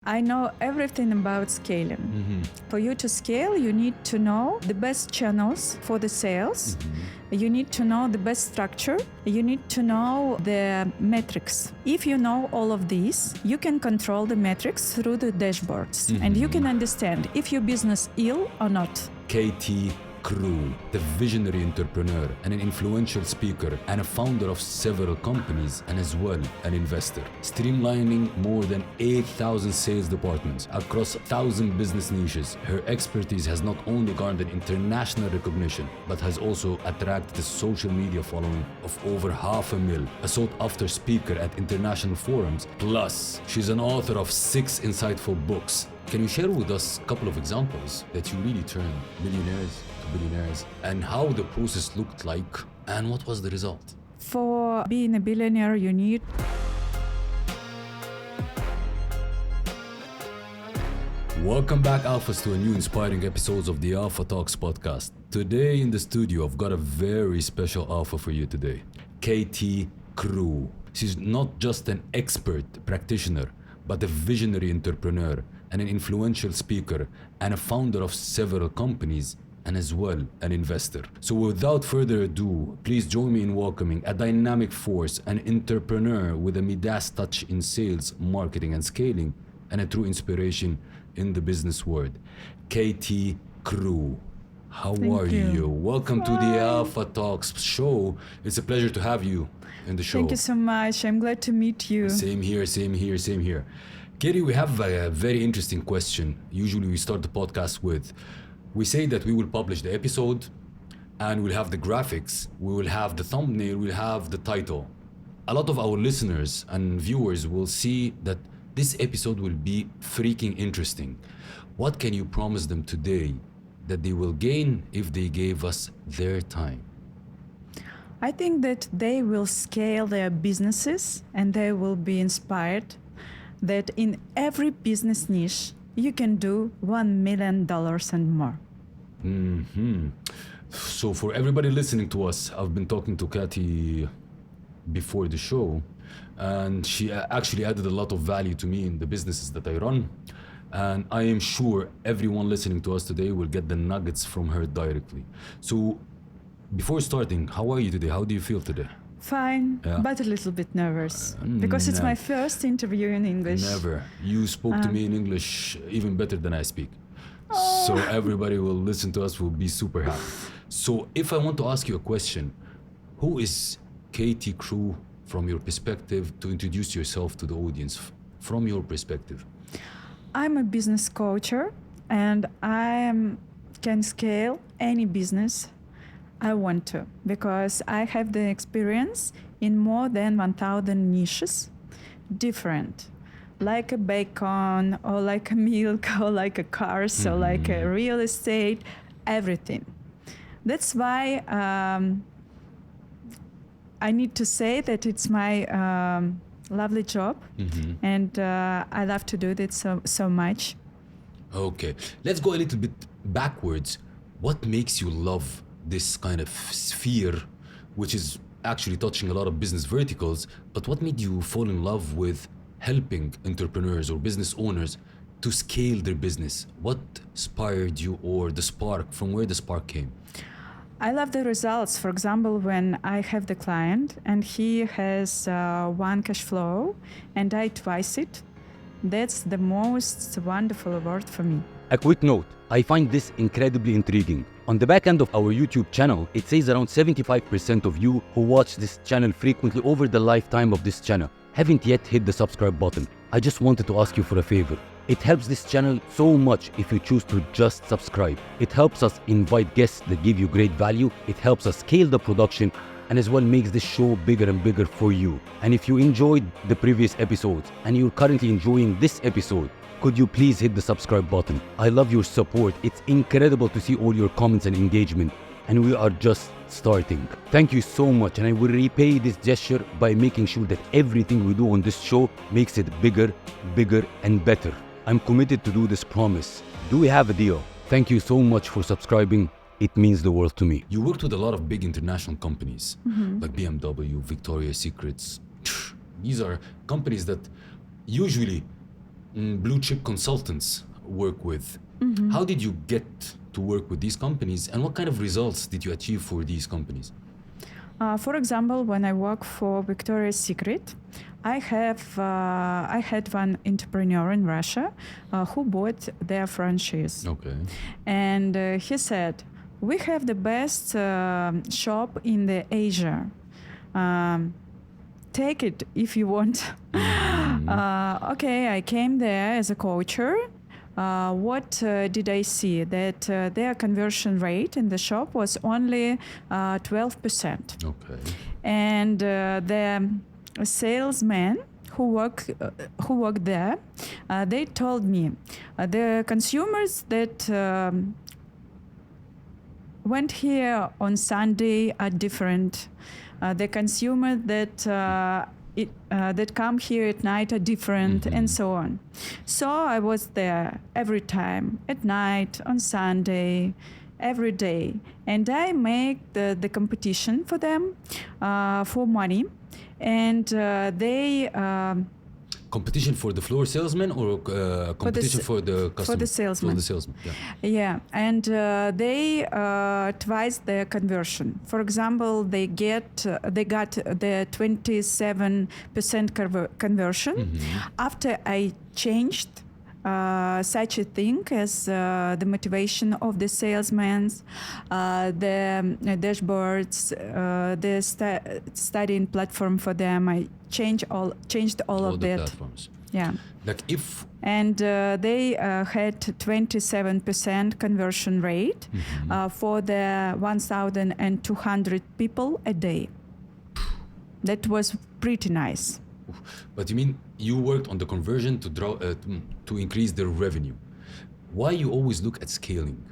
I know everything about scaling. For you to scale, you need to know the best channels for the sales. You need to know the best structure. You need to know the metrics. If you know all of these, you can control the metrics through the dashboards. And you can understand if your business ill or not. Katty Crew, the visionary entrepreneur and an influential speaker and a founder of several companies and as well an investor, streamlining more than 8,000 sales departments across 1,000 business niches. Her expertise has not only garnered international recognition but has also attracted a social media following of over 500,000, a sought-after speaker at international forums, plus she's an author of 6 insightful books. Can you share with us a couple of examples that you really turned millionaires to billionaires and how the process looked like and what was the result? For being a billionaire, you need Welcome back, Alphas, to a new inspiring episode of the Alpha Talks podcast. Today in the studio, I've got a very special Alpha for you today, Katty Crew. She's not just an expert practitioner, but a visionary entrepreneur and an influential speaker and a founder of several companies and as well an investor. So without further ado, please join me in welcoming a dynamic force, an entrepreneur with a Midas touch in sales, marketing and scaling, and a true inspiration in the business world, Katty Crew. How are you? Welcome to the Alpha Talks show. It's a pleasure to have you in the show. Thank you so much. I'm glad to meet you. Same here. Katty, we have a very interesting question. Usually we start the podcast with, we say that we will publish the episode and we'll have the graphics, we will have the thumbnail, we'll have the title. A lot of our listeners and viewers will see that this episode will be freaking interesting. What can you promise them today that they will gain if they gave us their time? I think that they will scale their businesses and they will be inspired that in every business niche, you can do $1 million and more. So for everybody listening to us, I've been talking to Katty before the show, and she actually added a lot of value to me in the businesses that I run. And I am sure everyone listening to us today will get the nuggets from her directly. So before starting, how are you today? How do you feel today? Fine, but a little bit nervous because it's my first interview in English. Never. You spoke to me in English even better than I speak. So everybody will listen to us will be super happy. So if I want to ask you a question, who is Katty Crew from your perspective, to introduce yourself to the audience from your perspective? I'm a business coacher and I can scale any business I want to because I have the experience in more than 1,000 niches, different, like a bacon or like a milk or like a cars or like a real estate, everything. That's why I need to say that it's my lovely job and I love to do it so much. Okay, let's go a little bit backwards. What makes you love this kind of sphere, which is actually touching a lot of business verticals, but what made you fall in love with helping entrepreneurs or business owners to scale their business? What inspired you, or the spark, from where the spark came? I love the results. For example, when I have the client and he has one cash flow and I twice it, that's the most wonderful award for me. A quick note, I find this incredibly intriguing. On the back end of our YouTube channel, it says around 75% of you who watch this channel frequently over the lifetime of this channel haven't yet hit the subscribe button. I just wanted to ask you for a favor. It helps this channel so much if you choose to just subscribe. It helps us invite guests that give you great value. It helps us scale the production and as well makes this show bigger and bigger for you. And if you enjoyed the previous episodes and you're currently enjoying this episode, could you please hit the subscribe button? I love your support. It's incredible to see all your comments and engagement. And we are just starting. Thank you so much, and I will repay this gesture by making sure that everything we do on this show makes it bigger, and better. I'm committed to do this promise. Do we have a deal? Thank you so much for subscribing. It means the world to me. You worked with a lot of big international companies like BMW, Victoria's Secrets. These are companies that usually blue chip consultants work with. How did you get to work with these companies, and what kind of results did you achieve for these companies? For example, when I work for Victoria's Secret, I had one entrepreneur in Russia who bought their franchise. Okay. And he said, we have the best shop in the Asia. Take it if you want. Okay, I came there as a coacher. What did I see? That their conversion rate in the shop was only 12%. Okay. And the salesmen who work there, they told me the consumers that went here on Sunday are different. The consumer that come here at night are different, and so on. So I was there every time, at night, on Sunday, every day. And I make the competition for them for money. And they... competition for the floor salesman or competition for the customer? For the salesman. For the salesman, yeah. Yeah, and they twice their conversion. For example, they got the 27% conversion after I changed such a thing as the motivation of the salesmen, the dashboards, the studying platform for them. I changed all of the that. Platforms. Yeah. Like if And they had 27% conversion rate for the 1,200 people a day. That was pretty nice. But you mean you worked on the conversion to to increase their revenue. Why you always look at scaling?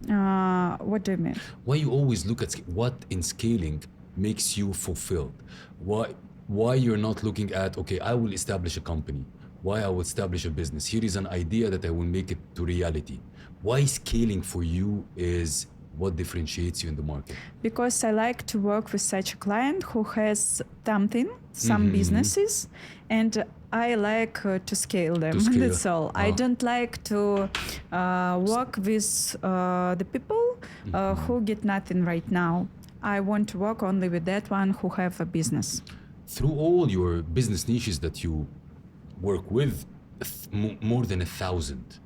What do you mean? Why you always look at what in scaling makes you fulfilled? Why you're not looking at, okay, I will establish a company. Why I will establish a business. Here is an idea that I will make it to reality. Why scaling for you is what differentiates you in the market? Because I like to work with such a client who has some businesses, and I like to scale them. That's all. I don't like to work with the people who get nothing right now. I want to work only with that one who have a business. Through all your business niches that you work with, more than 1,000,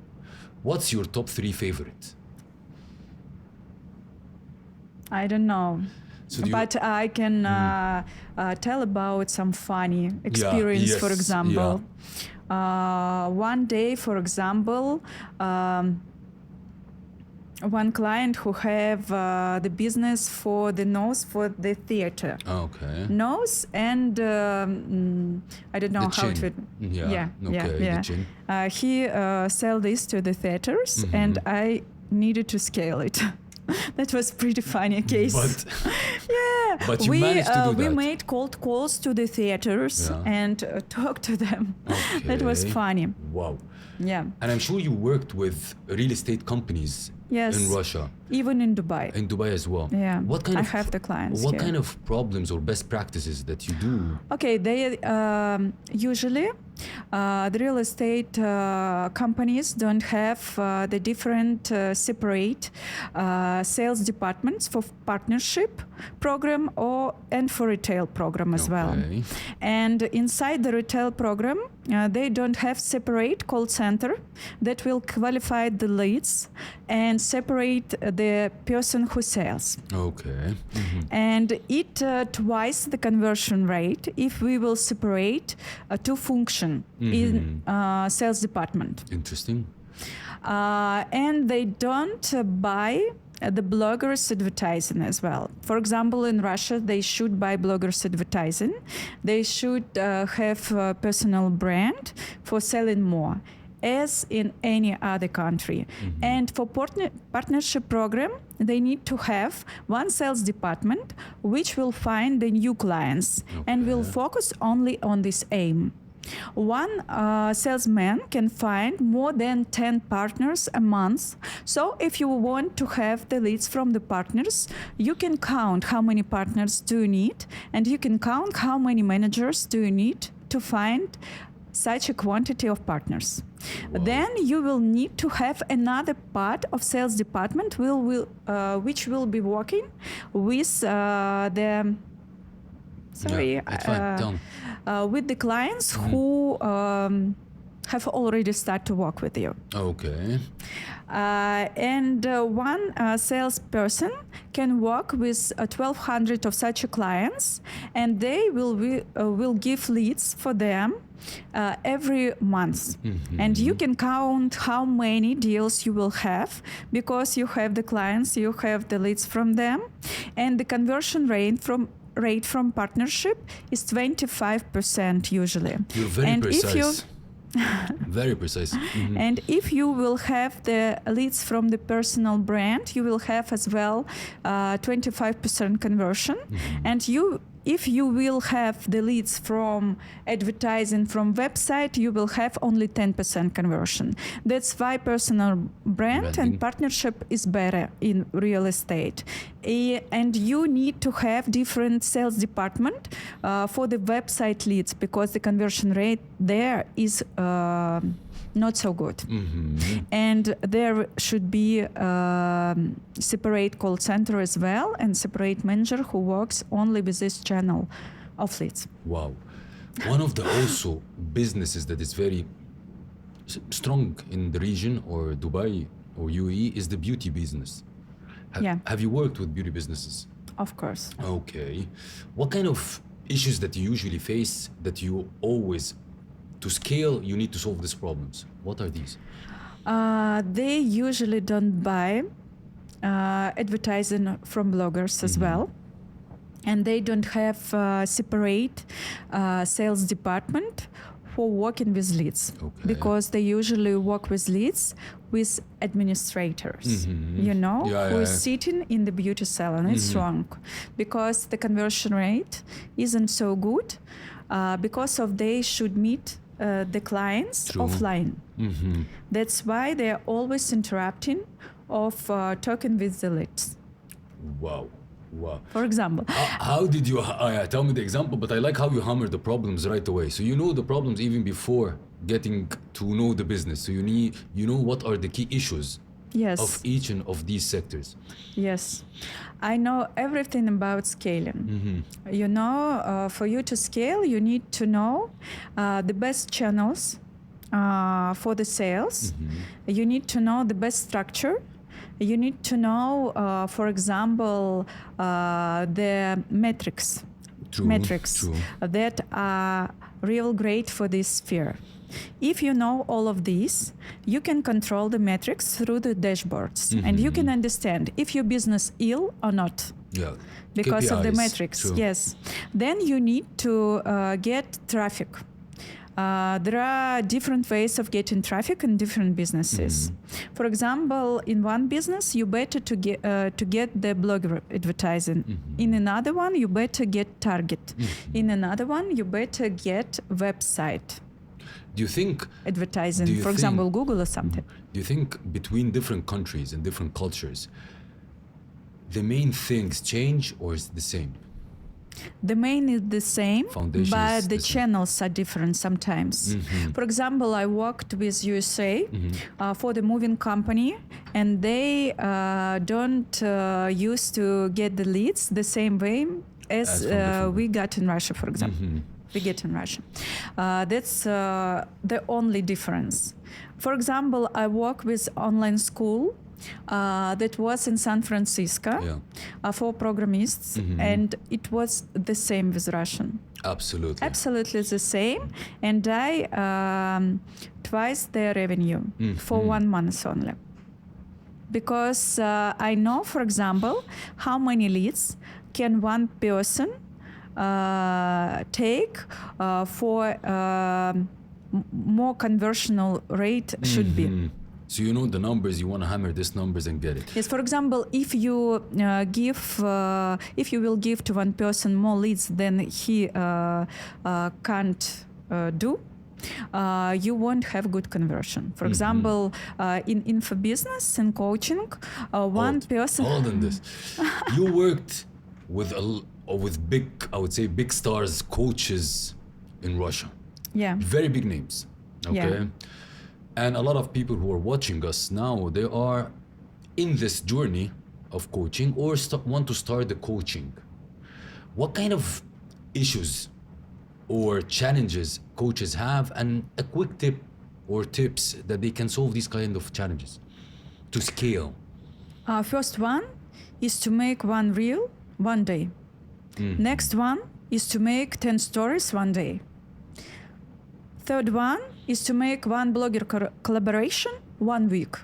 what's your top 3 favorite? I don't know. So but I can tell about some funny experience, for example. One day, for example, one client who have the business for the nose for the theater. Okay. Nose and I don't know how to. The chin. He sell this to the theaters, and I needed to scale it. That was pretty funny case. But you managed to do that. We made cold calls to the theaters and talked to them. Okay. That was funny. Wow. Yeah. And I'm sure you worked with real estate companies in Russia. Even in Dubai. In Dubai as well. Yeah. I have the clients What here. kind of problems or best practices that you do? Okay, they usually the real estate companies don't have the different separate sales departments for partnership program and for retail program as well. And inside the retail program, they don't have separate call center that will qualify the leads and separate the person who sells. Okay. And it twice the conversion rate if we will separate two function in sales department. Interesting. And they don't buy the bloggers advertising as well. For example, in Russia, they should buy bloggers advertising. They should have a personal brand for selling more, as in any other country. And for partnership program, they need to have one sales department which will find the new clients and will focus only on this aim. One salesman can find more than 10 partners a month. So if you want to have the leads from the partners, you can count how many partners do you need, and you can count how many managers do you need to find such a quantity of partners. Wow. Then you will need to have another part of sales department which will be working with the Yeah, it's fine. Tell me. with the clients who have already started to work with you. Okay. And one salesperson can work with 1,200 of such clients, and they will give leads for them every month. And you can count how many deals you will have because you have the clients, you have the leads from them, and the conversion rate from partnership is 25% usually. You're very And precise. if you Very precise. And if you will have the leads from the personal brand, you will have as well 25% conversion. And if you will have the leads from advertising from website, you will have only 10% conversion. That's why personal brand and partnership is better in real estate. And you need to have different sales department for the website leads because the conversion rate there is not so good. And there should be separate call center as well and separate manager who works only with this channel of leads. Wow. One of the also businesses that is very strong in the region or Dubai or UAE is the beauty business. Have you worked with beauty businesses? Of course. Okay. What kind of issues that you usually face that you always, to scale, you need to solve these problems? What are these? They usually don't buy advertising from bloggers as well. And they don't have separate sales department for working with leads. Because they usually work with leads with administrators, who is sitting in the beauty salon. It's wrong because the conversion rate isn't so good because of they should meet the clients offline. That's why they're always interrupting of talking with the leads. Wow. For example, how did you tell me the example? But I like how you hammer the problems right away. So you know the problems even before getting to know the business. So you know what are the key issues of each and of these sectors. Yes, I know everything about scaling. For you to scale, you need to know the best channels for the sales. You need to know the best structure. You need to know, for example, the metrics that are real great for this sphere. If you know all of these, you can control the metrics through the dashboards, and you can understand if your business ill or not. Because of the metrics. Yes. Then you need to get traffic. There are different ways of getting traffic in different businesses. For example, in one business, you better to get the blogger advertising. In another one, you better get target. In another one, you better get website. Do you think advertising, for example, Google or something? Do you think between different countries and different cultures, the main things change or is it the same? The main is the same, Foundation but the channels are different sometimes. For example, I worked with USA for the moving company, and they don't used to get the leads the same way as we got in Russia, for example. We get in Russia. That's the only difference. For example, I work with online school that was in San Francisco for programists, and it was the same with Russian. Absolutely the same, and I twice their revenue for 1 month only. Because I know, for example, how many leads can one person take for more conversional rate should be. So you know the numbers, you want to hammer these numbers and get it. Yes, for example, if you will give to one person more leads than he can't do, you won't have good conversion. For example, in info business and coaching, one person. Hold on this. You worked with big, I would say, big stars, coaches in Russia. Yeah. Very big names. Okay. Yeah. And a lot of people who are watching us now, they are in this journey of coaching or want to start the coaching. What kind of issues or challenges coaches have, and a quick tip or tips that they can solve these kind of challenges to scale? First one is to make one reel one day. Next one is to make 10 stories one day. Third one is to make one blogger collaboration 1 week.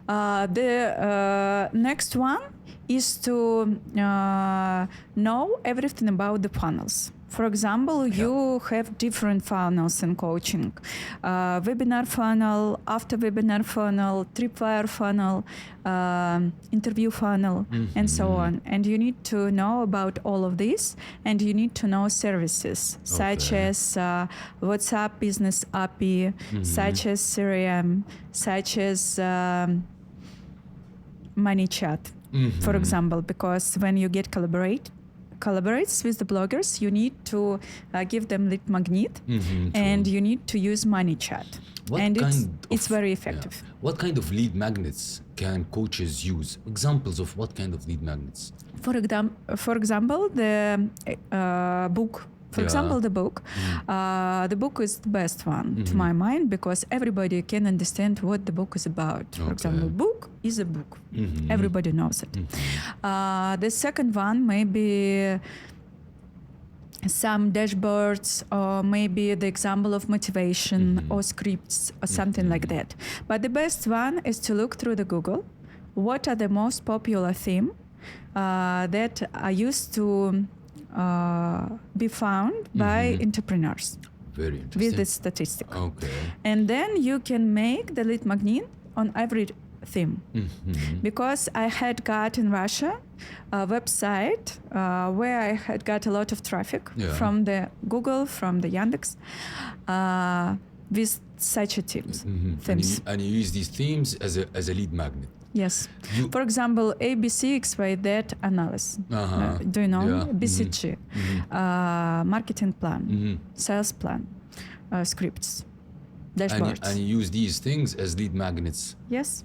The next one is to know everything about the funnels. For example, you have different funnels in coaching. Webinar funnel, after webinar funnel, tripwire funnel, interview funnel, and so on. And you need to know about all of this, and you need to know services such as WhatsApp Business API, such as CRM, such as Money Chat, for example, because when you get collaborates with the bloggers, you need to give them lead magnet, and you need to use Money Chat. It's very effective. Yeah. What kind of lead magnets can coaches use? Examples of what kind of lead magnets? For example, the book. For example, the book. The book is the best one to my mind, because everybody can understand what the book is about. For example, book is a book. Everybody knows it. The second one may be some dashboards, or maybe the example of motivation or scripts or something like that. But the best one is to look through the Google. What are the most popular theme that are used to be found by entrepreneurs? Very interesting. With this statistic. Okay. And then you can make the lead magnet on every theme. Because I had got in Russia a website where I had got a lot of traffic from the Google, from the Yandex, with such a themes. And you use these themes as a lead magnet. Yes. For example, ABC, XYZ analysis. Do you know? Yeah. BCG, marketing plan, sales plan, scripts, dashboards. And you use these things as lead magnets. Yes.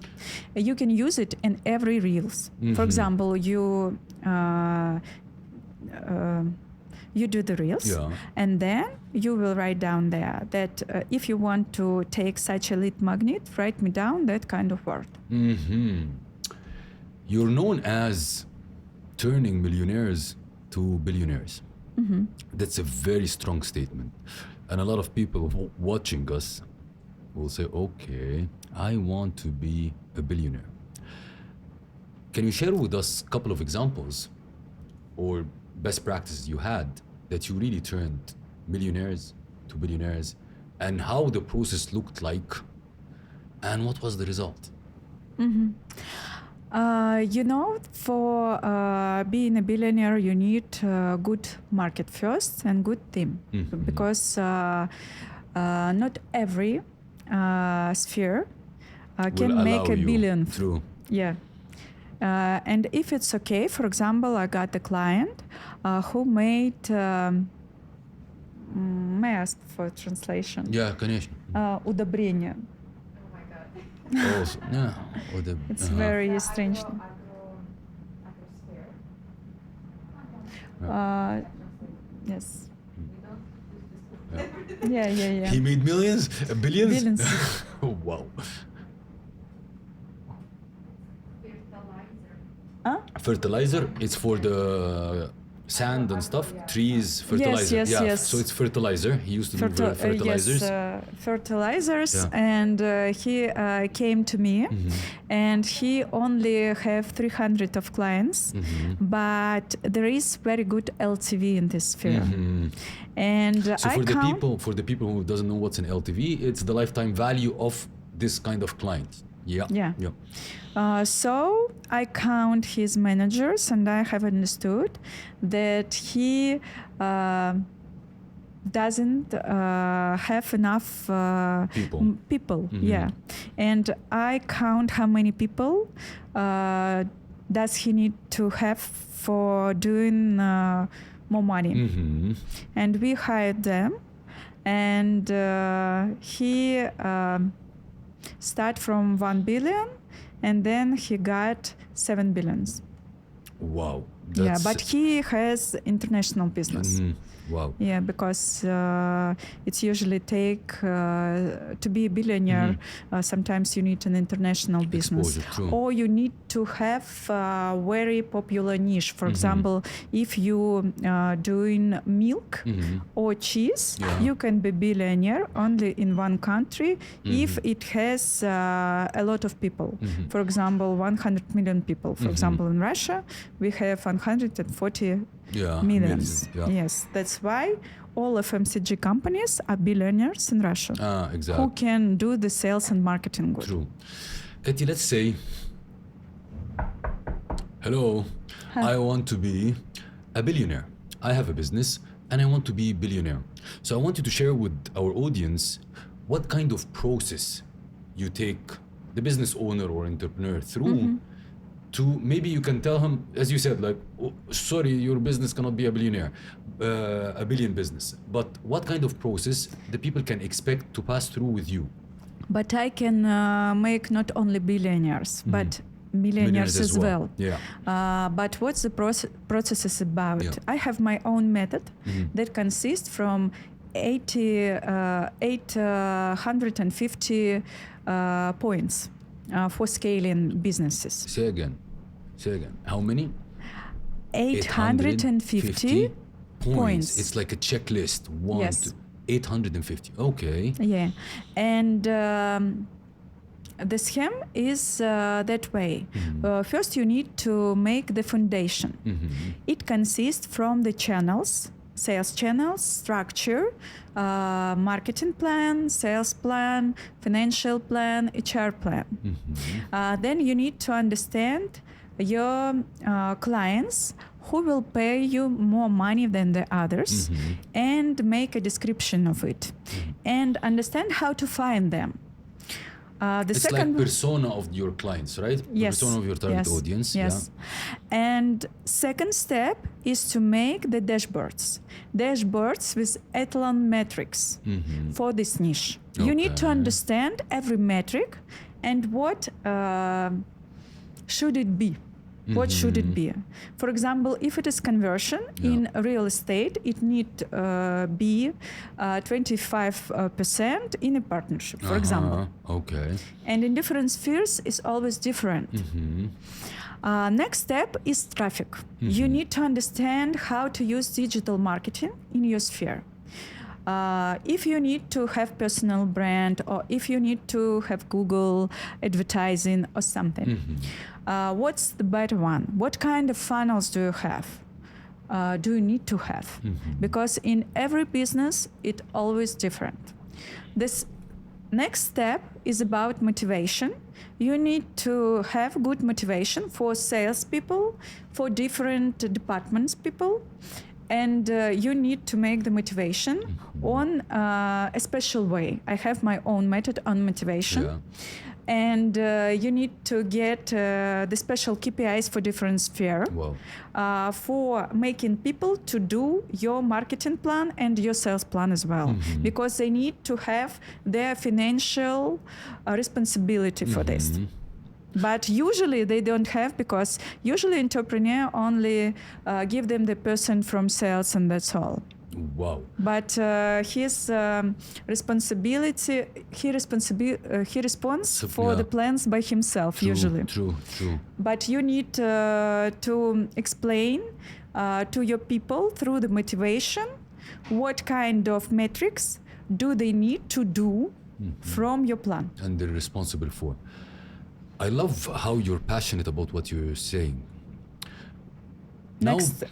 You can use it in every reels. For example, you do the reels, and then you will write down there that if you want to take such a lead magnet, write me down that kind of word. You're known as turning millionaires to billionaires. That's a very strong statement. And a lot of people watching us will say, okay, I want to be a billionaire. Can you share with us a couple of examples or best practices you had that you really turned millionaires to billionaires, and how the process looked like, and what was the result? For being a billionaire, you need good market first and good team, because not every sphere can make a billion. True. Yeah. And if it's okay, for example, I got a client who made, may I ask for translation? Yeah, конечно. Удобрение. Also, yeah. It's very strange. Yes. Yeah. He made millions? Billions? Billions. Oh, wow. Fertilizer, it's for the sand and stuff. Trees, fertilizer. Yes. So it's fertilizer. He used to do fertilizers. Yes, fertilizers. And he came to me, and he only have 300 of clients, but there is very good LTV in this sphere. And so for the people who doesn't know what's an LTV, it's the lifetime value of this kind of client. Yeah. So I count his managers, and I have understood that he doesn't have enough people. And I count how many people does he need to have for doing more money. And we hired them, and he start from 1 billion, and then he got 7 billions. Wow. Yeah, but he has international business. Wow. Yeah, because it's usually take to be a billionaire. Sometimes you need an international business, Exposure, true. or you need to have a very popular niche. For example, if you doing milk or cheese, you can be billionaire only in one country if it has a lot of people. For example, 100 million people. For example, in Russia, we have 140 millions. Yeah. Yes, that's why all FMCG companies are billionaires in Russia. Exactly. Who can do the sales and marketing good. True. Katty, let's say, hello, I want to be a billionaire. I have a business and I want to be a billionaire. So I want you to share with our audience what kind of process you take the business owner or entrepreneur through to, maybe you can tell him, as you said, like, oh, sorry, your business cannot be a billionaire, a billion business. But what kind of process the people can expect to pass through with you? But I can make not only billionaires, but millionaires as well. Yeah. But what's the process is about? Yeah. I have my own method that consists from 850 points for scaling businesses. Say again. How many? 850 points. It's like a checklist. Yes. 850. Okay. Yeah. And the scheme is that way. First, you need to make the foundation. It consists from the channels, sales channels, structure, marketing plan, sales plan, financial plan, HR plan. Then you need to understand your clients who will pay you more money than the others and make a description of it and understand how to find them. It's like persona of your clients, right? Yes. The persona of your target audience. Yes. And second step is to make the dashboards with echelon metrics for this niche. You need to understand every metric and what should it be. What should it be? For example, if it is conversion in real estate, it need be 25% in a partnership, for example. Okay. And in different spheres, it's always different. Next step is traffic. You need to understand how to use digital marketing in your sphere. If you need to have personal brand, or if you need to have Google advertising or something, what's the better one? What kind of funnels do you have? Do you need to have? Because in every business, it's always different. This next step is about motivation. You need to have good motivation for salespeople, for different departments people. And you need to make the motivation on a special way. I have my own method on motivation. And you need to get the special KPIs for different sphere for making people to do your marketing plan and your sales plan as well. Because they need to have their financial responsibility for this. But usually they don't have, because usually entrepreneur only give them the person from sales and that's all. Wow. But his responsibility, he responds for the plans by himself usually. True. But you need to explain to your people through the motivation what kind of metrics do they need to do from your plan. And they're responsible for. I love how you're passionate about what you're saying. Next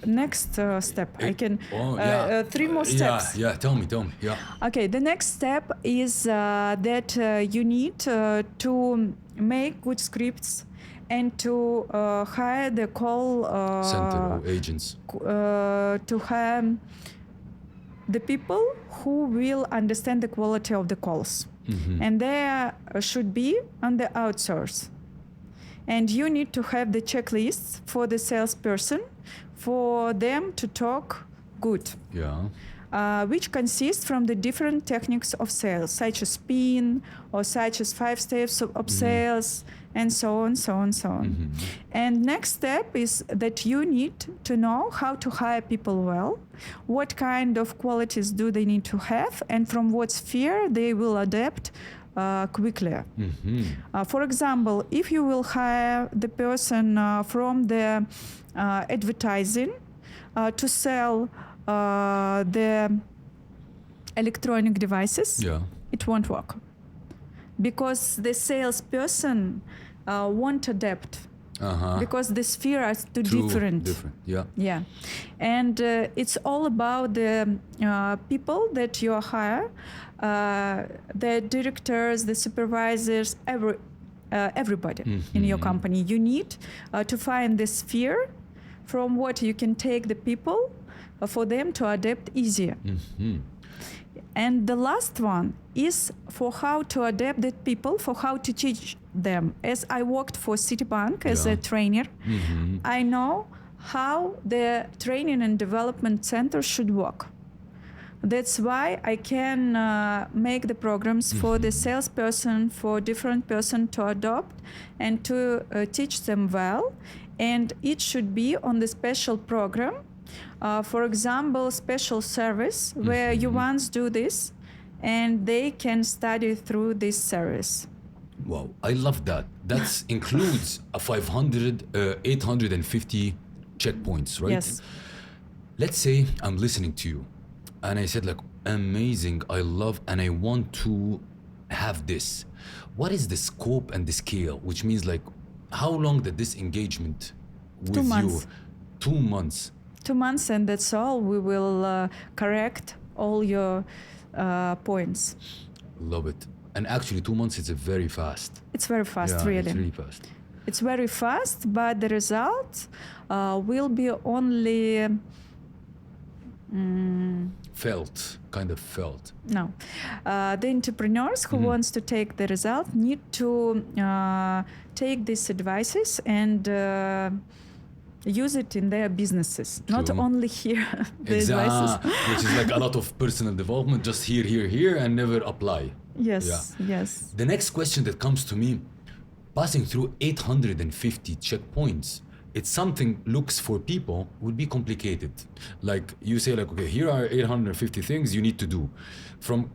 step. I can 3 more steps. Yeah. Tell me. Yeah. Okay. The next step is that you need to make good scripts and to hire the call center or agents. To hire the people who will understand the quality of the calls, and they should be on the outsource. And you need to have the checklists for the salesperson for them to talk good. Yeah. which consists from the different techniques of sales, such as spin or such as 5 steps of sales, and so on, so on, so on. And next step is that you need to know how to hire people well, what kind of qualities do they need to have, and from what sphere they will adapt quickly. For example, if you will hire the person from the advertising to sell the electronic devices, it won't work. Because the salesperson won't adapt. Because the sphere is too different. Yeah. And it's all about the people that you hire, the directors, the supervisors, everybody in your company. You need to find the sphere from what you can take the people for them to adapt easier. And the last one is for how to adapt the people, for how to teach them. As I worked for Citibank as a trainer, I know how the training and development center should work. That's why I can make the programs for the salesperson, for different person to adopt and to teach them well. And it should be on the special program. For example, special service where you once do this and they can study through this service. Wow, I love that. That includes a 850 checkpoints, right? Yes. Let's say I'm listening to you and I said like, amazing, I love and I want to have this. What is the scope and the scale? Which means like, how long did this engagement with 2 months. you? 2 months. 2 months, and that's all. We will correct all your points. Love it. And actually 2 months is very fast. It's very fast, Yeah, really. it's really fast. It's very fast, but the result will be only Kind of felt. no. The entrepreneurs who wants to take the result need to take these advices and use it in their businesses, not True. only here. The advices. Which is like a lot of personal development, just here, and never apply. Yes, yes. The next question that comes to me, passing through 850 checkpoints, it's something looks for people would be complicated. Like you say like, okay, here are 850 things you need to do. From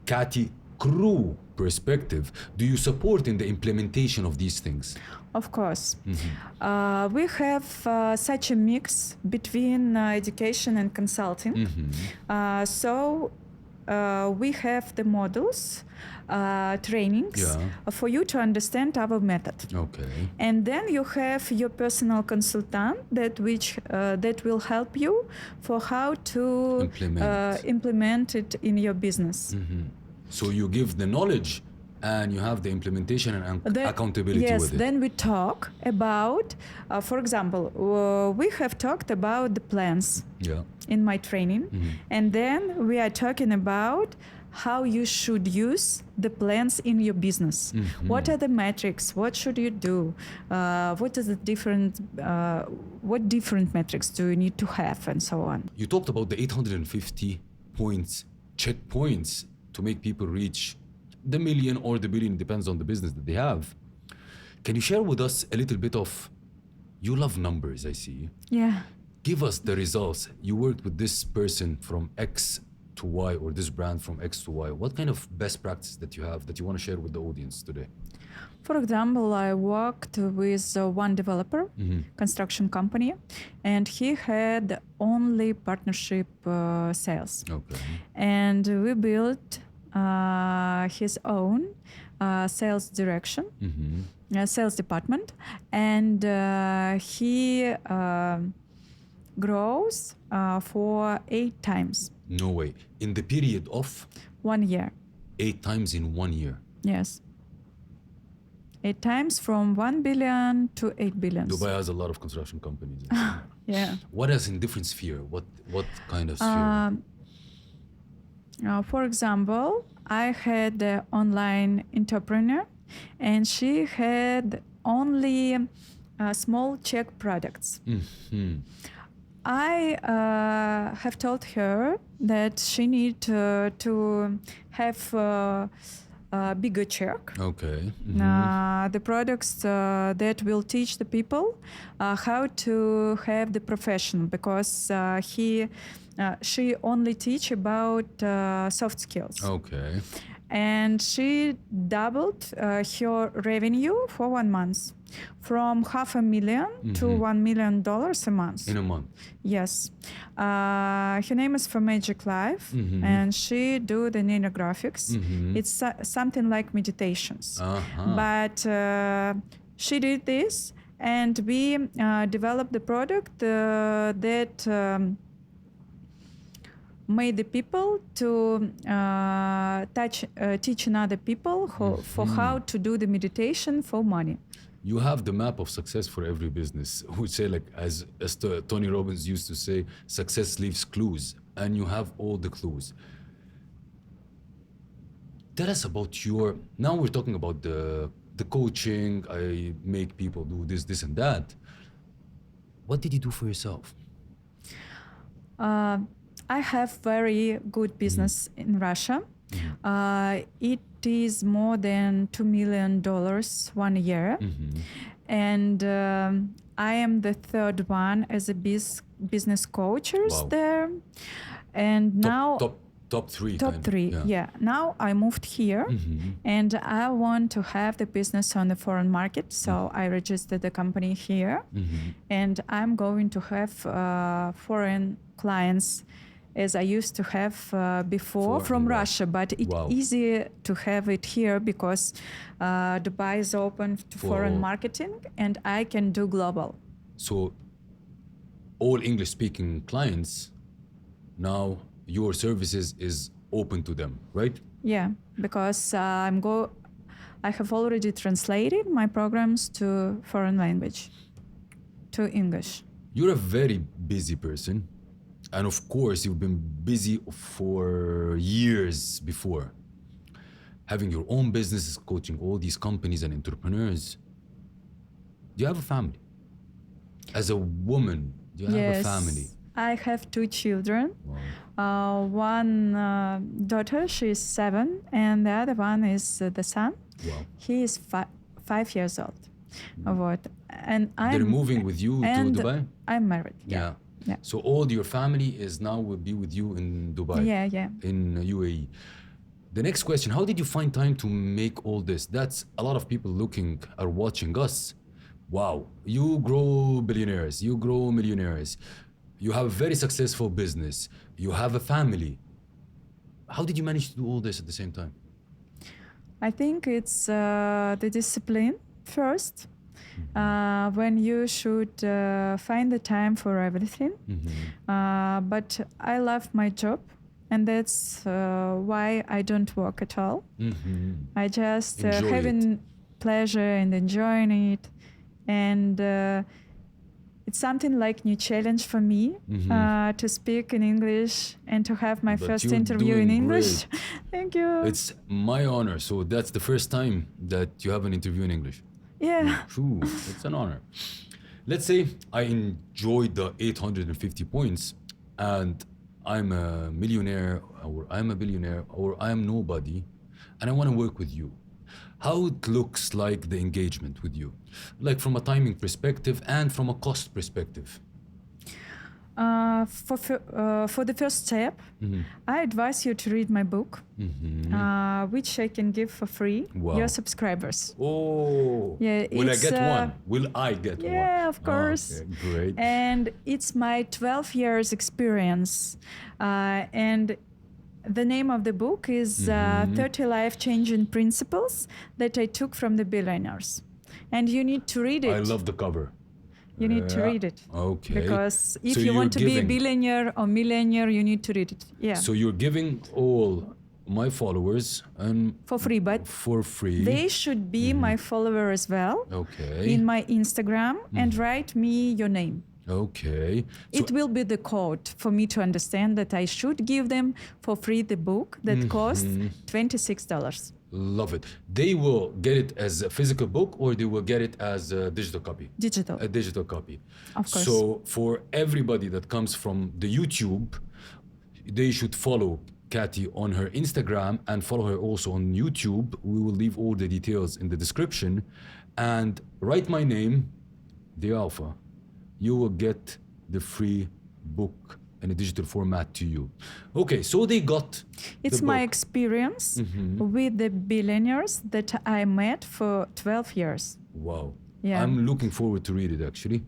Katty Crew perspective, do you support in the implementation of these things? Of course. We have such a mix between education and consulting. So we have the models, trainings for you to understand our method. Okay. And then you have your personal consultant that will help you for how to implement it in your business. So you give the knowledge and you have the implementation and accountability with it. Yes, then we talk about, for example, we have talked about the plans in my training. And then we are talking about how you should use the plans in your business. What are the metrics? What should you do? What is the different? What different metrics do you need to have, and so on? You talked about the 850 points, checkpoints to make people reach the million or the billion, depends on the business that they have. Can you share with us a little bit of, you love numbers, I see. Yeah. Give us the results. You worked with this person from X to Y, or this brand from X to Y. What kind of best practices that you have that you want to share with the audience today? For example, I worked with one developer, construction company, and he had only partnership sales. Okay. And we built his own sales direction, sales department, and he grows for 8 times. No way. In the period of 1 year. 8 times in 1 year. Yes. 8 times from 1 billion to 8 billion. Dubai has a lot of construction companies. Yeah. What is in different sphere? What kind of sphere? For example, I had an online entrepreneur, and she had only small check products. I have told her that she need to have a bigger check. Okay. The products that will teach the people how to have the profession, because she only teach about soft skills. Okay. And she doubled her revenue for 1 month, from $500,000 to $1 million a month. In a month. Yes. Her name is for Magic Life, and she do the nanographics. It's something like meditations. But she did this, and we developed the product that made the people to teach another people for how to do the meditation for money. You have the map of success for every business. We say, like, as Tony Robbins used to say, success leaves clues, and you have all the clues. Tell us about your, now we're talking about the coaching, I make people do this and that. What did you do for yourself? I have very good business in Russia. It is more than $2 million 1 year. And I am the third one as a business coaches there. And now top three. Top three, yeah. Now I moved here, and I want to have the business on the foreign market. So I registered the company here, and I'm going to have foreign clients as I used to have before from Russia, but it's easier to have it here because Dubai is open to foreign marketing, and I can do global. So all English-speaking clients, now your services is open to them, right? Yeah, because I have already translated my programs to foreign language, to English. You're a very busy person. And of course, you've been busy for years before. Having your own businesses, coaching all these companies and entrepreneurs. Do you have a family? As a woman, do you have a family? I have 2 children. One daughter, she's 7, and the other one is the son. He is 5 years old. And they're moving with you to Dubai? I'm married. Yeah. So all your family will be with you in Dubai? Yeah. In UAE. The next question, how did you find time to make all this? That's a lot of people are watching us. Wow, you grow billionaires, you grow millionaires. You have a very successful business. You have a family. How did you manage to do all this at the same time? I think it's the discipline first. When you should find the time for everything. But I love my job, and that's why I don't work at all. I just having pleasure and enjoying it. And it's something like new challenge for me to speak in English and to have my first interview in English. Thank you. It's my honor. So that's the first time that you have an interview in English. Yeah. True. It's an honor. Let's say I enjoyed the 850 points and I'm a millionaire, or I'm a billionaire, or I'm nobody, and I want to work with you. How it looks like the engagement with you, like from a timing perspective and from a cost perspective? For the first step, I advise you to read my book, which I can give for free your subscribers. Oh, yeah! Will I get one? Will I get one? Yeah, of course. Okay, great. And it's my 12 years experience, and the name of the book is 30 Life-Changing Principles that I took from the billionaires. And you need to read it. I love the cover. You need to read it. Okay. Because if you want to be a billionaire or millionaire, you need to read it. Yeah. So you're giving all my followers for free, but for free. They should be my follower as well. Okay. In my Instagram and write me your name. Okay. It will be the code for me to understand that I should give them for free the book that costs $26. Love it. They will get it as a physical book or they will get it as a digital copy? Digital. A digital copy. Of course. So for everybody that comes from the YouTube, they should follow Katty on her Instagram and follow her also on YouTube. We will leave all the details in the description. And write my name, The Alpha. You will get the free book in a digital format to you. Okay, so they got It's the my book. experience with the billionaires that I met for 12 years. Wow. Yeah. I'm looking forward to read it actually.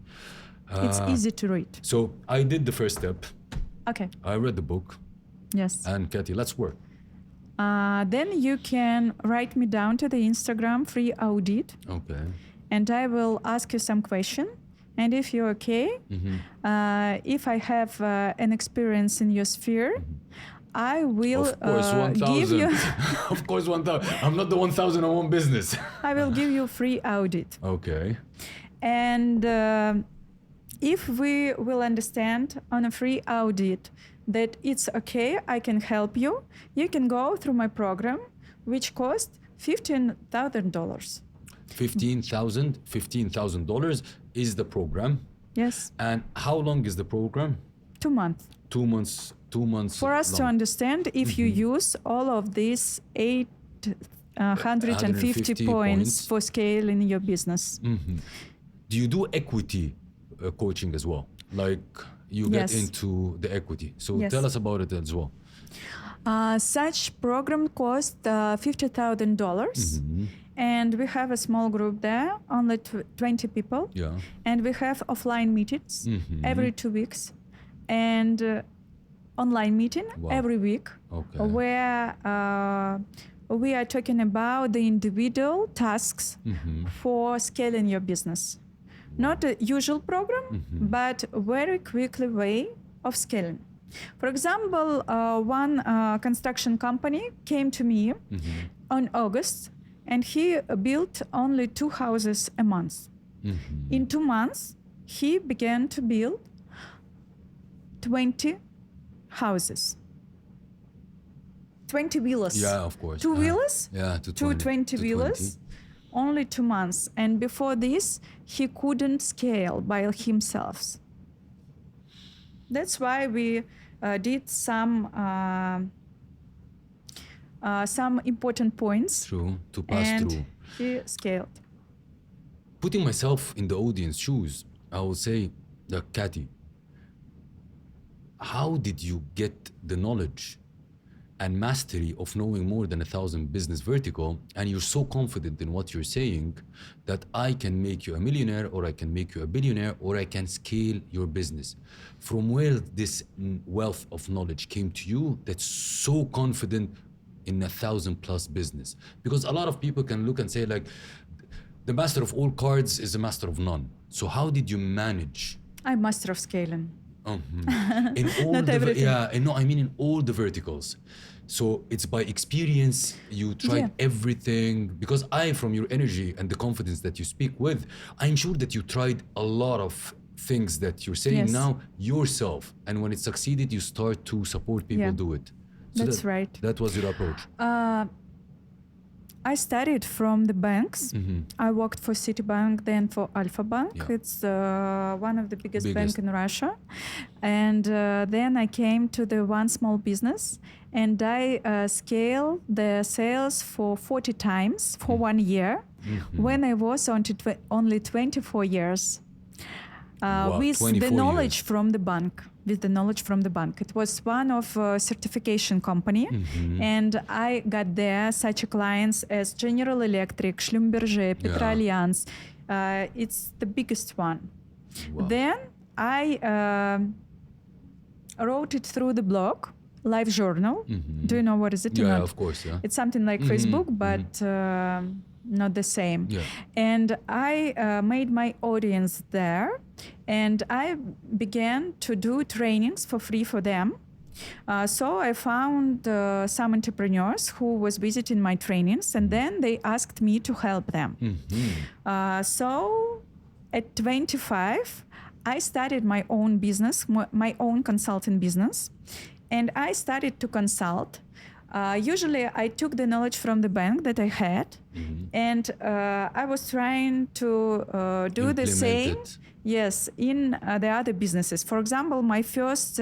It's easy to read. So I did the first step. Okay. I read the book. Yes. And Katty, let's work. Then you can write me down to the Instagram free audit, Okay. and I will ask you some question. And if you're okay, if I have an experience in your sphere, I will Of course, give 1,000. you. Of course, 1,000. I'm not the 1,001 business. I will give you free audit. Okay. And if we will understand on a free audit that it's okay, I can help you, you can go through my program, which costs $15,000. $15,000 is the program. Yes, And how long is the program? 2 months. 2 months. 2 months. For us to long. understand if you use all of these 850 points for scaling your business. Do you do equity coaching as well? Like you get Yes. into the equity. So Yes. tell us about it as well. Such program costs $50,000. And we have a small group there, only 20 people. Yeah. And we have offline meetings every 2 weeks and online meeting Wow. every week Okay. where we are talking about the individual tasks for scaling your business. Not a usual program, but very quickly way of scaling. For example, one construction company came to me on August, and he built only 2 houses a month. In 2 months, he began to build 20 houses. 20 villas. Yeah, of course. 2 villas, Yeah, to 2 20 villas, only 2 months. And before this, he couldn't scale by himself. That's why we did some important points. True. To pass And through. he scaled. Putting myself in the audience shoes, I will say that Katty, how did you get the knowledge and mastery of knowing more than 1,000 business vertical, and you're so confident in what you're saying that I can make you a millionaire, or I can make you a billionaire, or I can scale your business? From where this wealth of knowledge came to you that's so confident in 1,000+ business? Because a lot of people can look and say like, the master of all cards is a master of none. So how did you manage I'm master of scaling. in all Not the everything. I mean in all the verticals? So it's by experience, you tried Yeah. everything, because from your energy and the confidence that you speak with, I'm sure that you tried a lot of things that you're saying Yes. now yourself, and when it succeeded, you start to support people Yeah. do it. So That's right. That was your approach. I studied from the banks. I worked for Citibank, then for Alpha Bank. Yeah. It's one of the biggest bank Biggest. in Russia. And then I came to the one small business, and I scaled the sales for 40 times for 1 year when I was only 24 years. Wow, With 24 the knowledge years. from the bank. With the knowledge from the bank. It was one of certification company, and I got there such clients as General Electric, Schlumberger, Petrolians. It's the biggest one. Wow. Then I wrote it through the blog, Live Journal. Do you know what is it? or Yeah, not? of course, yeah. It's something like Facebook, but not the same. Yeah. And I made my audience there, and I began to do trainings for free for them. So I found some entrepreneurs who was visiting my trainings, and then they asked me to help them. So at 25, I started my own business, my own consulting business, and I started to consult Usually I took the knowledge from the bank that I had, and I was trying to do the Implement same. it. Yes, in the other businesses. For example, my first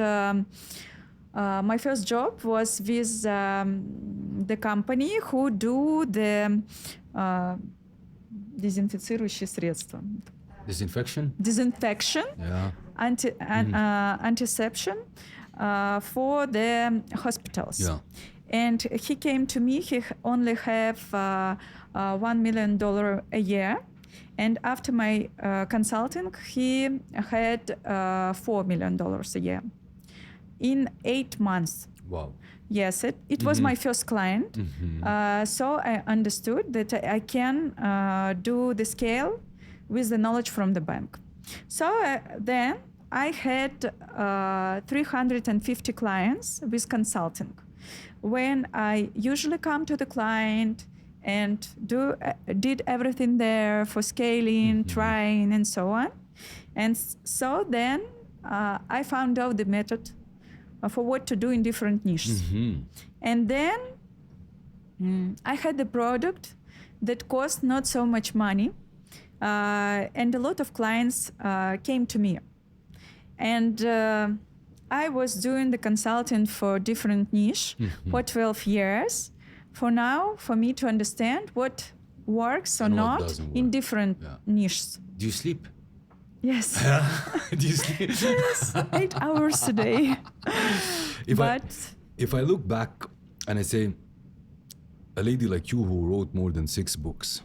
job was with the company who do the дезинфицирующие средства. Disinfection? Disinfection, Yeah. antiseption for the hospitals. Yeah. And he came to me, he only have $1 million a year. And after my consulting, he had $4 million a year in 8 months. Wow. Yes, it was my first client. So I understood that I can do the scale with the knowledge from the bank. So then I had 350 clients with consulting. When I usually come to the client and did everything there for scaling, trying, and so on. And so then I found out the method for what to do in different niches. And then I had the product that cost not so much money, and a lot of clients came to me. And I was doing the consulting for different niche for 12 years. For now, for me to understand what works or And what not doesn't in work. different niches. Do you sleep? Yes. Do you sleep? Yes, 8 hours a day. If I look back and I say, a lady like you who wrote more than 6 books,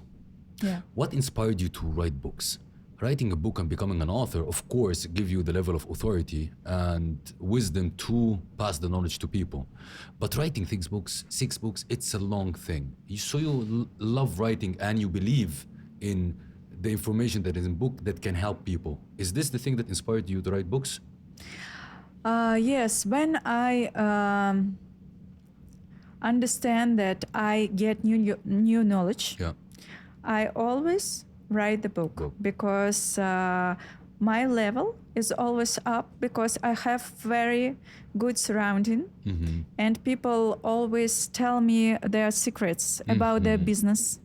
what inspired you to write books? Writing a book and becoming an author, of course, give you the level of authority and wisdom to pass the knowledge to people. But writing 6 books, it's a long thing. So you love writing and you believe in the information that is in book that can help people. Is this the thing that inspired you to write books? Yes, when I understand that I get new knowledge, I always write the book. Because my level is always up because I have very good surrounding, and people always tell me their secrets about their business.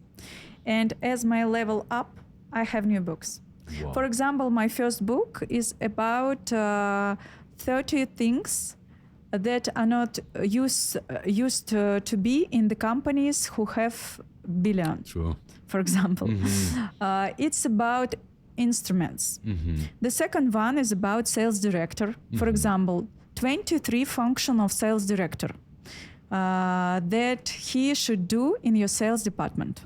And as my level up, I have new books. Wow. For example, my first book is about 30 things that are not used to be in the companies who have billion. True. For example, it's about instruments. The second one is about sales director. For example, 23 function of sales director that he should do in your sales department.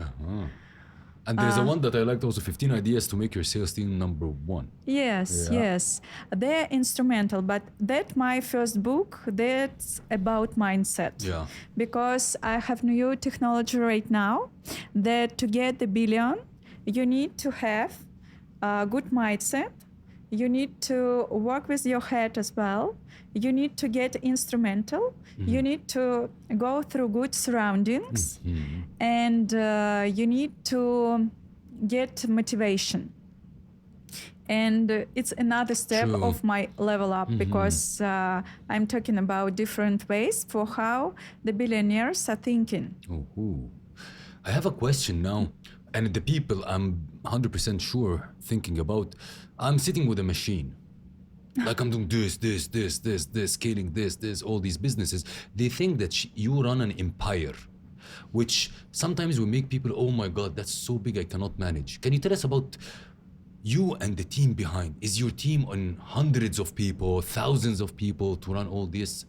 And there's a one that I liked also, 15 ideas to make your sales team number 1. Yes. They're instrumental, but that my first book, that's about mindset. Yeah. Because I have new technology right now that to get the billion, you need to have a good mindset. You need to work with your head as well. You need to get instrumental. You need to go through good surroundings. And you need to get motivation. And it's another step of my level up because I'm talking about different ways for how the billionaires are thinking. I have a question now. And the people I'm 100% sure thinking about, I'm sitting with a machine. Like I'm doing this, scaling this, all these businesses. They think that you run an empire, which sometimes will make people, oh my God, that's so big, I cannot manage. Can you tell us about you and the team behind? Is your team on hundreds of people, thousands of people to run all this?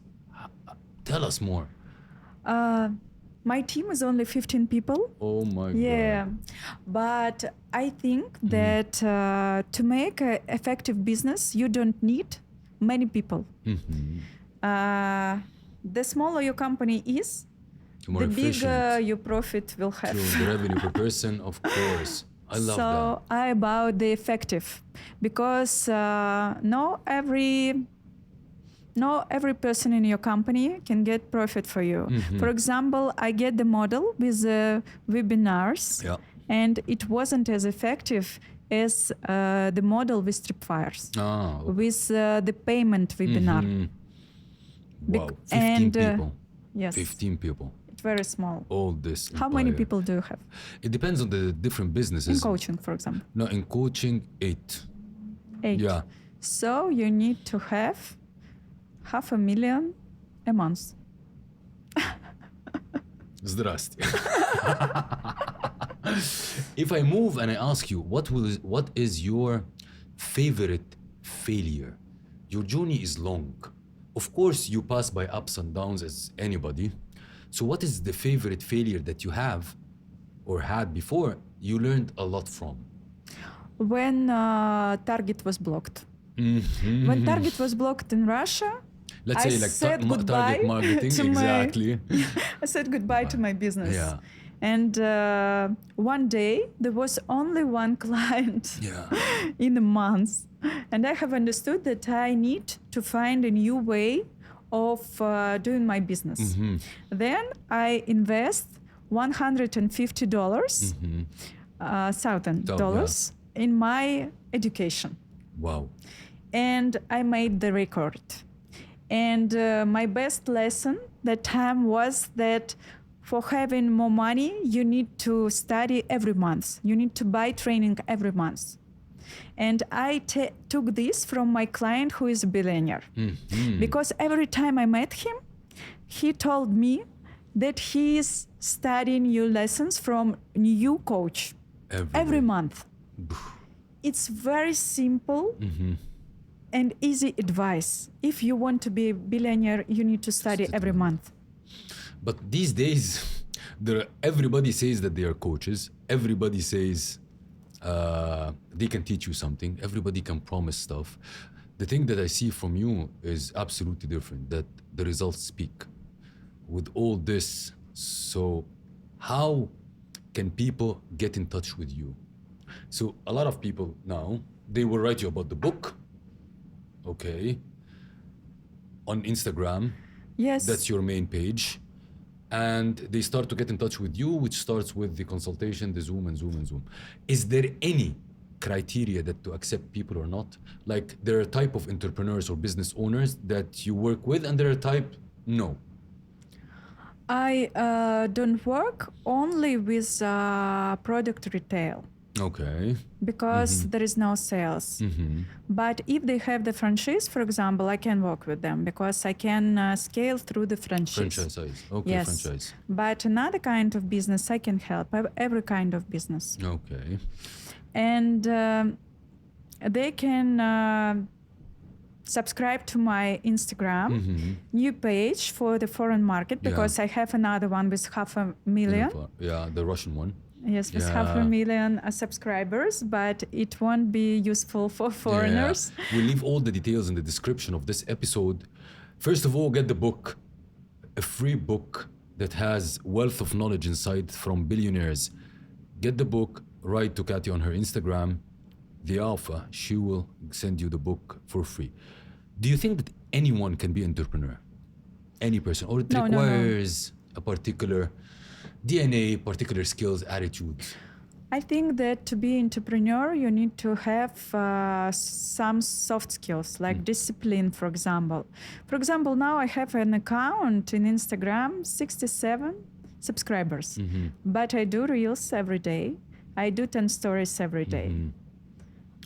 Tell us more. My team is only 15 people. Oh my God. But I think that to make an effective business, you don't need many people. The smaller your company is, the bigger your profit will have. True, the revenue per person, of course. I love that. So I about the effective, because not every person in your company can get profit for you. For example, I get the model with webinars, and it wasn't as effective as the model with Tripwires, with the payment webinar. Wow, 15 people. Yes. 15 people. It's very small. All this. How many empire. people do you have It depends on the different businesses. in coaching, for example? No, in coaching, 8. 8. Yeah. So you need to have $500,000 a month. Zdrasti. If I move and I ask you, what is your favorite failure? Your journey is long. Of course, you pass by ups and downs as anybody. So what is the favorite failure that you have or had before you learned a lot from? When Target was blocked. When Target was blocked in Russia, Let's I say like said goodbye target marketing, to exactly. I said goodbye to my business. Yeah. And one day there was only one client Yeah. in a month. And I have understood that I need to find a new way of doing my business. Then I invest $150 thousand dollars in my education. Wow. And I made the record. And my best lesson that time was that for having more money, you need to study every month. You need to buy training every month. And I took this from my client who is a billionaire. Because every time I met him, he told me that he is studying new lessons from new coach every month. It's very simple and easy advice. If you want to be a billionaire, you need to study every month. But these days, everybody says that they are coaches. Everybody says they can teach you something. Everybody can promise stuff. The thing that I see from you is absolutely different, that the results speak. With all this, so how can people get in touch with you? So a lot of people now, they will write you about the book. Okay. On Instagram. Yes. That's your main page. And they start to get in touch with you, which starts with the consultation, the Zoom and Zoom and Zoom. Is there any criteria that to accept people or not? Like there are type of entrepreneurs or business owners that you work with and there are type no. I don't work only with product retail. Okay. Because there is no sales. But if they have the franchise, for example, I can work with them because I can scale through the franchise. Franchise. Okay, yes. franchise. But another kind of business, I can help. Every kind of business. Okay. And they can subscribe to my Instagram new page for the foreign market because I have another one with 500,000. Yeah, the Russian one. Yes, with 500,000 subscribers, but it won't be useful for foreigners. Yeah. We'll leave all the details in the description of this episode. First of all, get the book, a free book that has wealth of knowledge inside from billionaires. Get the book, write to Katty on her Instagram, The Alpha. She will send you the book for free. Do you think that anyone can be an entrepreneur? Any person? Or it requires a particular DNA, particular skills, attitudes? I think that to be entrepreneur, you need to have some soft skills, like discipline, for example. For example, now I have an account in Instagram, 67 subscribers. But I do reels every day. I do 10 stories every day.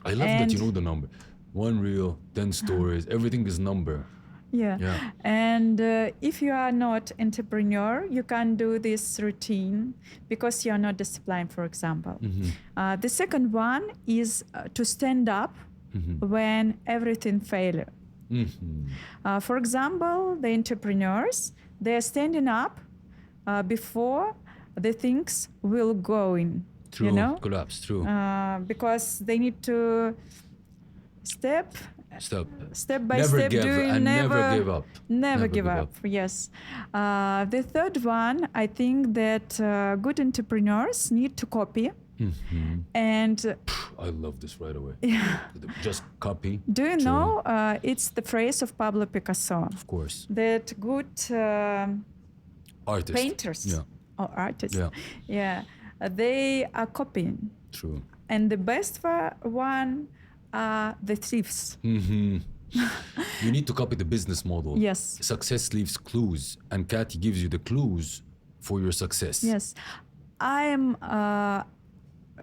I love that you know the number. 1 reel, 10 stories, everything is number. Yeah. And if you are not entrepreneur, you can't do this routine because you are not disciplined, for example. The second one is to stand up when everything fails. For example, the entrepreneurs, they are standing up before the things will go in. True, you know? collapse, true. Because they need to step by never step, never give up. Never give up. Yes. The third one, I think that good entrepreneurs need to copy. And I love this right away. Yeah. Just copy. Do you know? It's the phrase of Pablo Picasso. Of course. That good artists, painters or artists, they are copying. True. And the best one are the thieves. You need to copy the business model. Yes. Success leaves clues, and Katty gives you the clues for your success. Yes. I am.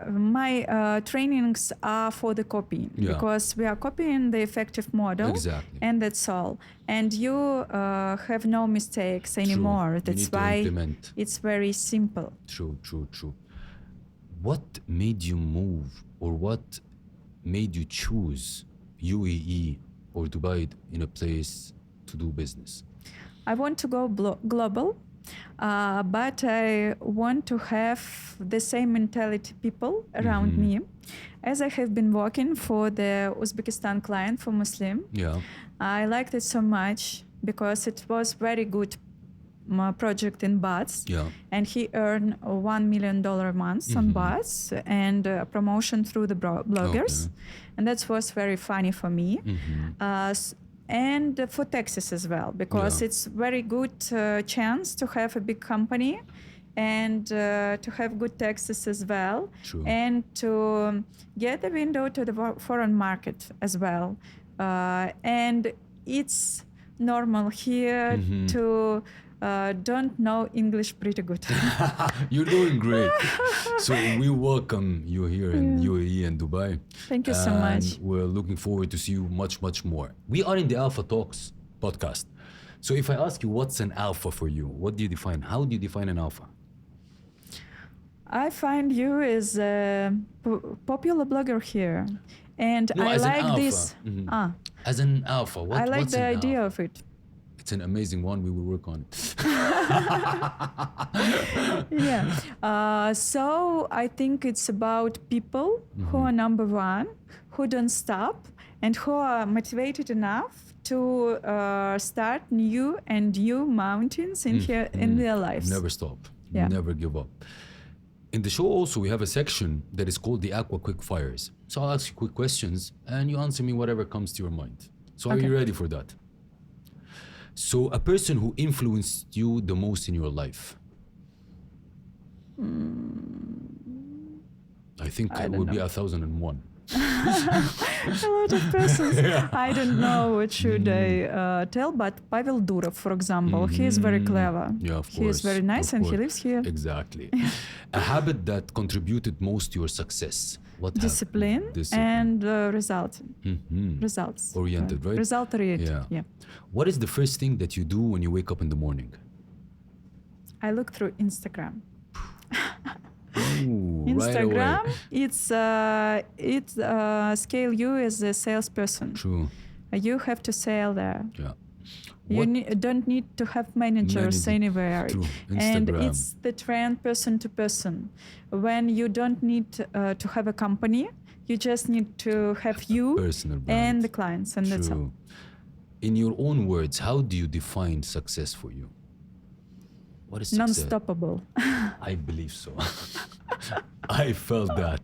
My trainings are for the copying because we are copying the effective model. Exactly. And that's all. And you have no mistakes anymore. True. That's you need why to implement. it's very simple. True. What made you move, or what made you choose UAE or Dubai in a place to do business? I want to go global, but I want to have the same mentality people around me. As I have been working for the Uzbekistan client for Muslim, I liked it so much because it was very good project in bahts, and he earned $1 million a month on bahts and promotion through the bloggers, and that was very funny for me. And for taxes as well, because it's very good chance to have a big company and to have good taxes as well. True. And to get a window to the foreign market as well. And it's normal here to don't know English pretty good. You're doing great. So we welcome you here in UAE and Dubai. Thank you so much. We're looking forward to see you much more. We are in the Alpha Talks podcast. So if I ask you what's an alpha for you, what do you define? How do you define an alpha? I find you as a popular blogger here. And No, I as an like alpha. this. As an alpha, I like what's the an idea alpha? of it. It's an amazing one. We will work on it. So I think it's about people who are number one, who don't stop, and who are motivated enough to start new mountains in their lives. Never stop. Yeah. Never give up. In the show also, we have a section that is called the Aqua Quickfires. So I'll ask you quick questions and you answer me whatever comes to your mind. So are you ready for that? So a person who influenced you the most in your life? I think it would be 1001. A lot of persons. I don't know what should I tell, but Pavel Durov, for example, he is very clever. Yeah, of course. He is very nice and he lives here. Exactly. A habit that contributed most to your success? What Discipline and results. Oriented, right? Result oriented, yeah. What is the first thing that you do when you wake up in the morning? I look through Instagram. Ooh, Instagram, right it's scale you as a salesperson. True. You have to sell there. Yeah. You don't need to have managers anywhere. True. And Instagram. it's the trend person to person. When you don't need to have a company, you just need to have you personal brand. and the clients, and that's all. In your own words, how do you define success for you? What is success? Non-stoppable. I believe so. I felt that.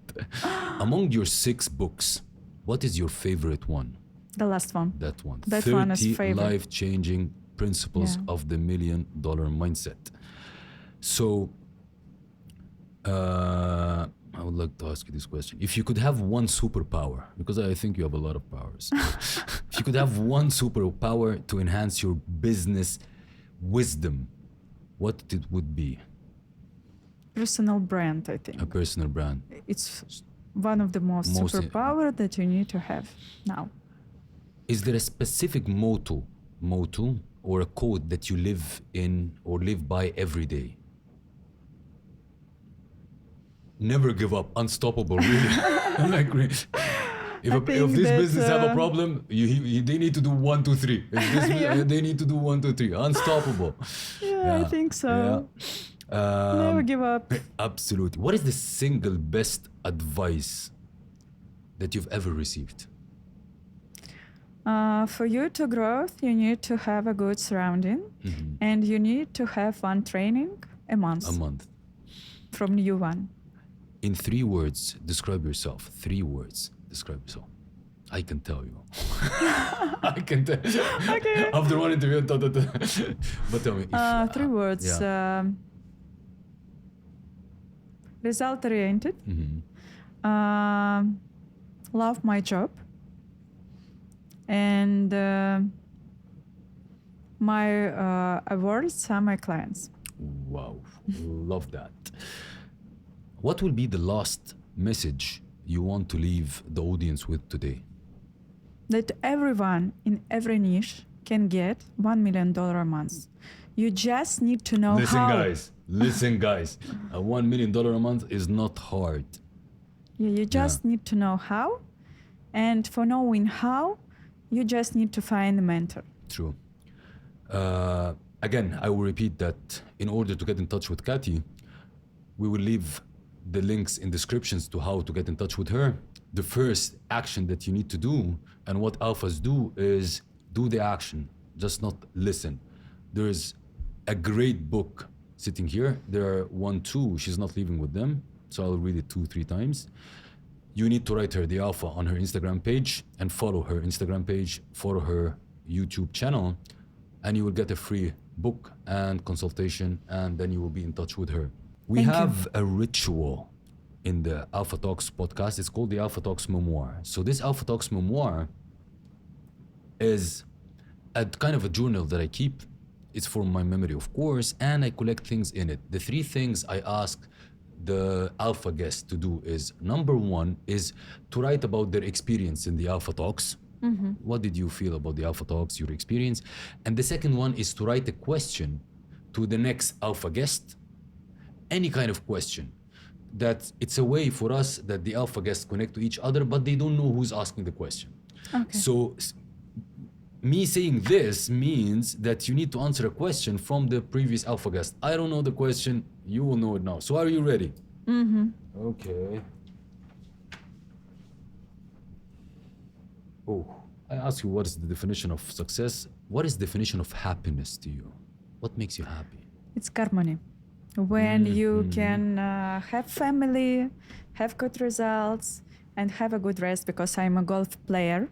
Among your 6 books, what is your favorite one? The last one. That one. That 30 one is favorite. life-changing principles of the $1 million mindset. So, I would like to ask you this question. If you could have one superpower, because I think you have a lot of powers. If you could have one superpower to enhance your business wisdom, what it would be? Personal brand, I think. A personal brand. It's one of the most superpower that you need to have now. Is there a specific motto or a quote that you live in or live by every day? Never give up, unstoppable, really. If this business have a problem, they need to do 1, 2, 3. They need to do 1, 2, 3. Unstoppable. I think so. Never give up. Absolutely. What is the single best advice that you've ever received? For you to grow, you need to have a good surrounding, and you need to have one training a month. A month. From new one. In 3 words, describe yourself. 3 words. Describe yourself. I can tell you. I can tell. Okay. After one interview, but tell me. 3 words. Result oriented. Love my job. and my awards are my clients. Wow, love that. What will be the last message you want to leave the audience with today? That everyone in every niche can get $1 million a month. You just need to know how. Listen, guys. A $1 million a month is not hard. Yeah, you just need to know how. And for knowing how, you just need to find a mentor. True. Again, I will repeat that in order to get in touch with Katty, we will leave the links in descriptions to how to get in touch with her. The first action that you need to do, and what alphas do, is do the action, just not listen. There's a great book sitting here. There are 1, 2, she's not leaving with them, so I'll read it 2, 3 times. You need to write her the alpha on her Instagram page and follow her Instagram page, follow her YouTube channel, and you will get a free book and consultation, and then you will be in touch with her. We have a ritual in the Alpha Talks podcast. It's called the Alpha Talks Memoir. So this Alpha Talks Memoir is a kind of a journal that I keep. It's for my memory, of course, and I collect things in it. The 3 things I ask the Alpha guests to do is, number 1 is to write about their experience in the Alpha Talks. What did you feel about the Alpha Talks, your experience? And the second one is to write a question to the next Alpha guest, any kind of question. That it's a way for us that the Alpha guests connect to each other, but they don't know who's asking the question. Okay. So me saying this means that you need to answer a question from the previous Alpha guest. I don't know the question, you will know it now. So are you ready? Okay. Oh, I ask you, what is the definition of success? What is the definition of happiness to you? What makes you happy? It's harmony. When you can have family, have good results, and have a good rest, because I'm a golf player.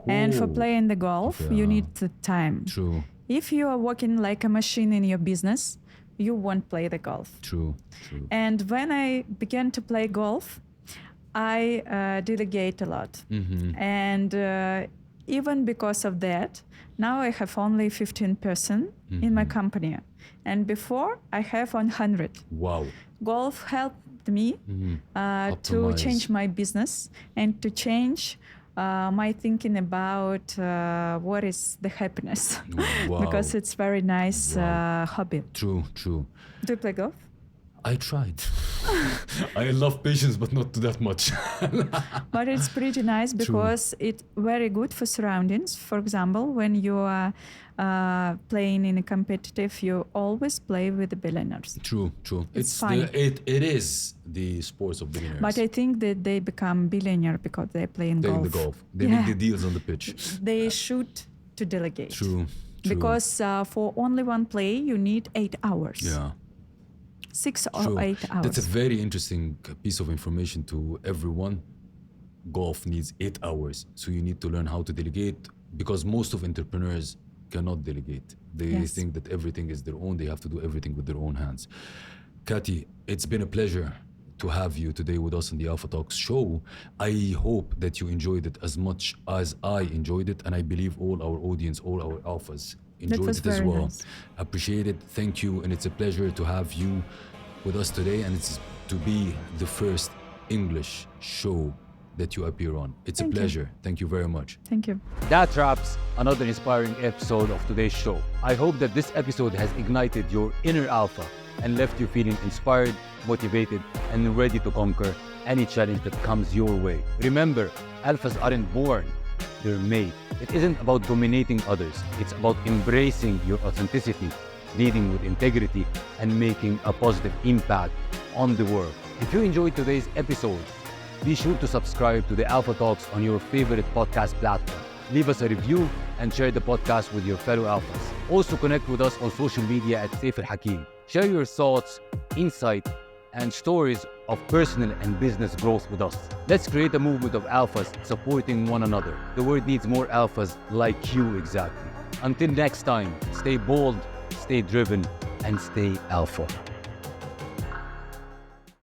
And for playing the golf, you need the time. True. If you are working like a machine in your business, you won't play the golf. True. And when I began to play golf, I delegate a lot. And even because of that, now I have only 15% in my company. And before, I have 100. Wow. Golf helped me to Optimize. change my business and to change my thinking about what is the happiness. Wow. Because it's very nice hobby. True. Do you play golf? I tried. I love patience, but not to that much. But it's pretty nice because it's very good for surroundings. For example, when you are playing in a competitive, you always play with the billionaires. True. It's fun. It is the sports of billionaires. But I think that they become billionaire because they play in golf. The golf. They make the deals on the pitch. They should to delegate. True. Because for only one play, you need 8 hours. Yeah. 6 or 8 hours. That's a very interesting piece of information to everyone. Golf needs 8 hours. So you need to learn how to delegate, because most of entrepreneurs cannot delegate. They think that everything is their own. They have to do everything with their own hands. Katty, it's been a pleasure to have you today with us on the Alpha Talks show. I hope that you enjoyed it as much as I enjoyed it. And I believe all our audience, all our alphas enjoyed it as well. Nice. Appreciate it. Thank you. And it's a pleasure to have you with us today. And it's to be the first English show that you appear on. It's a pleasure. Thank you very much. Thank you. That wraps another inspiring episode of today's show. I hope that this episode has ignited your inner alpha and left you feeling inspired, motivated, and ready to conquer any challenge that comes your way. Remember, alphas aren't born, they're made. It isn't about dominating others, it's about embracing your authenticity, leading with integrity, and making a positive impact on the world. If you enjoyed today's episode, be sure to subscribe to the Alpha Talks on your favorite podcast platform. Leave us a review and share the podcast with your fellow alphas. Also connect with us on social media at Saif Al Hakim. Share your thoughts, insight, and stories of personal and business growth with us. Let's create a movement of alphas supporting one another. The world needs more alphas like you exactly. Until next time, stay bold, stay driven, and stay alpha.